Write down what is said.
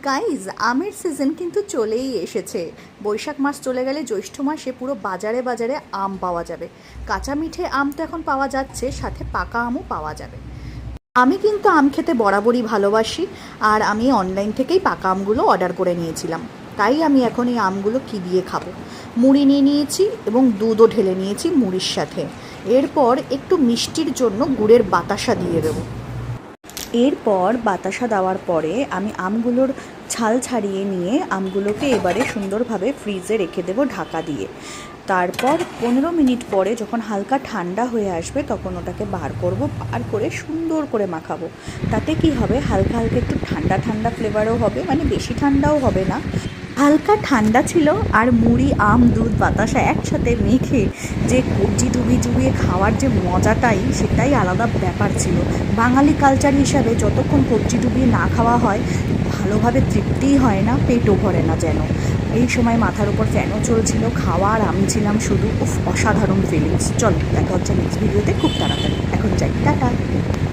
Guys, আমের season কিন্তু চলেই এসেছে। বৈশাখ মাস চলে গেলে জ্যৈষ্ঠ মাসে পুরো বাজারে বাজারে আম পাওয়া যাবে। কাঁচা মিঠে আম তো এখন পাওয়া যাচ্ছে, সাথে পাকা আমও পাওয়া যাবে। আমি কিন্তু আম খেতে বরাবরই ভালোবাসি, আর আমি অনলাইন থেকেই পাকা আমগুলো অর্ডার করে নিয়েছিলাম। তাই আমি এখন এই আমগুলো কী দিয়ে খাবো, মুড়ি নিয়ে নিয়েছি এবং দুধও ঢেলে নিয়েছি মুড়ির সাথে। এরপর একটু মিষ্টির জন্য গুড়ের বাতাসা দিয়ে দেবো। এরপর বাতাসা দেওয়ার পরে আমি আমগুলোর ছাল ছাড়িয়ে নিয়ে আমগুলোকে এবারে সুন্দরভাবে ফ্রিজে রেখে দেবো ঢাকা দিয়ে। তারপর 15 মিনিট পরে যখন হালকা ঠান্ডা হয়ে আসবে তখন ওটাকে বার করব, বার করে সুন্দর করে মাখাবো। তাতে কি হবে, হালকা হালকা একটু ঠান্ডা ঠান্ডা ফ্লেভারও হবে, মানে বেশি ঠান্ডাও হবে না, হালকা ঠান্ডা ছিল। আর মুড়ি, আম, দুধ, বাতাসা একসাথে মেখে যে কবজি ডুবিয়ে খাওয়ার যে মজাটাই, সেটাই আলাদা ব্যাপার ছিল। বাঙালি কালচার হিসাবে যতক্ষণ কবজি ডুবিয়ে না খাওয়া হয় ভালোভাবে তৃপ্তিই হয় না, পেটও ভরে না যেন। এই সময় মাথার উপর ফ্যানও চলছিল, খাওয়া আর আমি ছিলাম শুধু। অসাধারণ ফিলিংস। চলো দেখা হচ্ছে নেক্সট ভিডিওতে খুব তাড়াতাড়ি। এখন যাই, টাটা।